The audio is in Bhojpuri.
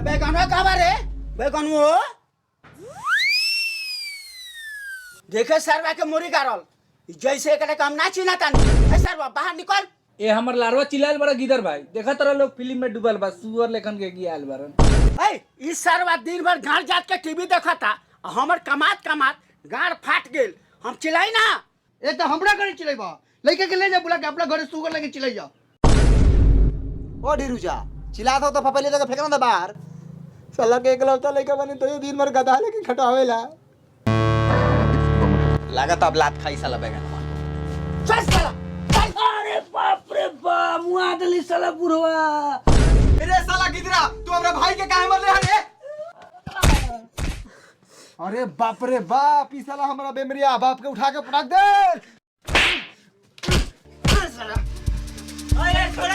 बैगनवा कहाँ रे बैगनवो देखे सरवा के मुरी गारल जैसे एकरे काम ना चिना तानी ए सरवा बाहर निकल। ए हमर लारवा चिल्लाल बड़ा गिदर भाई देखा तरह लोग फिल्म में डूबल बा सुअर लेखन के गियाल बारन। ए इस सरवा दिन भर गाड़ जात के टीवी देखता हमर कमात गाड़ फाट गेल हम चिल्लाई ना। ए तो हमरा घरे चिल्लाइबा लइका के ले जा बुला के अपना घरे सुगर लेके चिल्लाई जा। ओ ढीरुजा चिल्ला दो तो फपैले जगह फेंकना था बाहर। साला के एकलौता लइका बने तो ये दिन भर गधा लेके खटावेला। लागत अब लात खाई साला बैगनवा। चल साला अरे बाप रे बाप मुआ दली साला बुढ़वा। अरे साला गिदरा तू हमरा भाई के काहे मरले हरे? अरे बाप रे बाप ई साला हमरा बेमरिया बाप के उठा के पटक दे। अरे छोड़